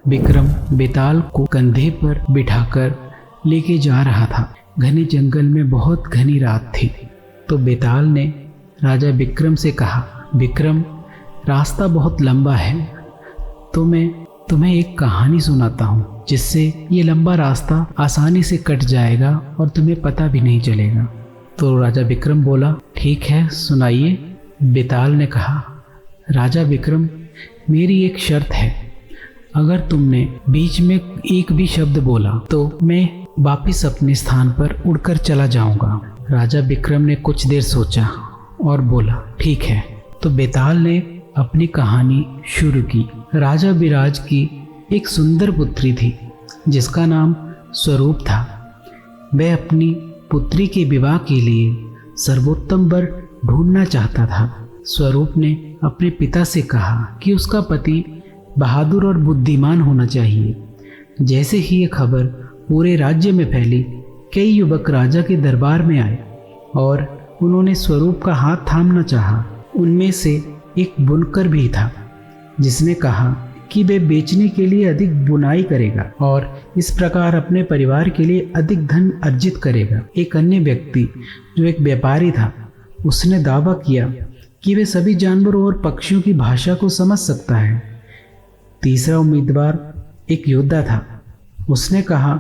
विक्रम बेताल को कंधे पर बिठाकर लेके जा रहा था। घने जंगल में बहुत घनी रात थी। तो बेताल ने राजा विक्रम से कहा, विक्रम, रास्ता बहुत लंबा है, तो मैं तुम्हें एक कहानी सुनाता हूँ जिससे ये लंबा रास्ता आसानी से कट जाएगा और तुम्हें पता भी नहीं चलेगा। तो राजा विक्रम बोला, ठीक है, सुनाइए। बेताल ने कहा, राजा विक्रम, मेरी एक शर्त है, अगर तुमने बीच में एक भी शब्द बोला तो मैं वापिस अपने स्थान पर उड़कर चला जाऊंगा। राजा विक्रम ने कुछ देर सोचा और बोला, ठीक है। तो बेताल ने अपनी कहानी शुरू की। राजा विराज की एक सुंदर पुत्री थी जिसका नाम स्वरूप था। वह अपनी पुत्री के विवाह के लिए सर्वोत्तम वर ढूंढना चाहता था। स्वरूप ने अपने पिता से कहा कि उसका पति बहादुर और बुद्धिमान होना चाहिए। जैसे ही ये खबर पूरे राज्य में फैली, कई युवक राजा के दरबार में आए और उन्होंने स्वरूप का हाथ थामना चाहा। उनमें से एक बुनकर भी था जिसने कहा कि वह बेचने के लिए अधिक बुनाई करेगा और इस प्रकार अपने परिवार के लिए अधिक धन अर्जित करेगा। एक अन्य व्यक्ति जो एक व्यापारी था, उसने दावा किया कि वह सभी जानवरों और पक्षियों की भाषा को समझ सकता है। तीसरा उम्मीदवार एक योद्धा था। उसने कहा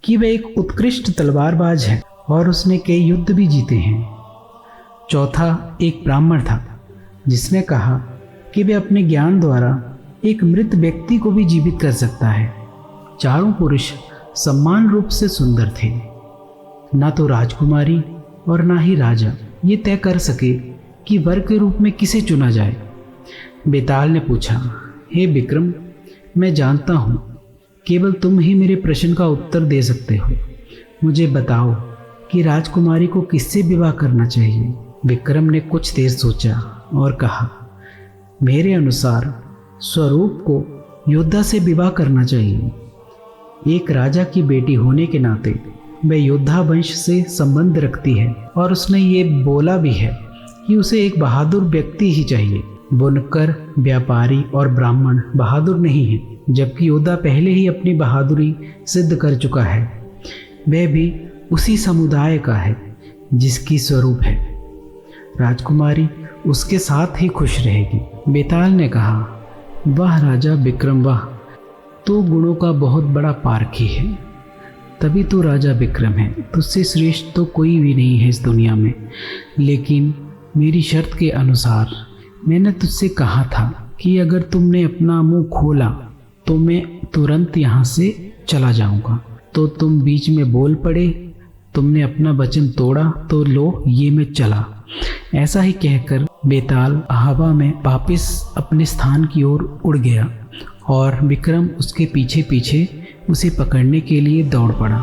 कि वह एक उत्कृष्ट तलवारबाज है और उसने कई युद्ध भी जीते हैं। चौथा एक ब्राह्मण था जिसने कहा कि वह अपने ज्ञान द्वारा एक मृत व्यक्ति को भी जीवित कर सकता है। चारों पुरुष समान रूप से सुंदर थे। ना तो राजकुमारी और ना ही राजा ये तय कर सके कि वर के रूप में किसे चुना जाए। बेताल ने पूछा, हे विक्रम, मैं जानता हूँ केवल तुम ही मेरे प्रश्न का उत्तर दे सकते हो। मुझे बताओ कि राजकुमारी को किससे विवाह करना चाहिए। विक्रम ने कुछ देर सोचा और कहा, मेरे अनुसार स्वरूप को योद्धा से विवाह करना चाहिए। एक राजा की बेटी होने के नाते वह योद्धा वंश से संबंध रखती है और उसने ये बोला भी है कि उसे एक बहादुर व्यक्ति ही चाहिए। बुनकर, व्यापारी और ब्राह्मण बहादुर नहीं हैं, जबकि योद्धा पहले ही अपनी बहादुरी सिद्ध कर चुका है। वह भी उसी समुदाय का है जिसकी स्वरूप है। राजकुमारी उसके साथ ही खुश रहेगी। बेताल ने कहा, वाह राजा विक्रम, वाह, तो गुणों का बहुत बड़ा पारखी है। तभी तो राजा विक्रम है, तुझसे श्रेष्ठ तो कोई भी नहीं है इस दुनिया में। लेकिन मेरी शर्त के अनुसार मैंने तुझसे कहा था कि अगर तुमने अपना मुंह खोला तो मैं तुरंत यहाँ से चला जाऊँगा। तो तुम बीच में बोल पड़े, तुमने अपना वचन तोड़ा, तो लो ये मैं चला। ऐसा ही कहकर बेताल हवा में वापस अपने स्थान की ओर उड़ गया और विक्रम उसके पीछे पीछे उसे पकड़ने के लिए दौड़ पड़ा।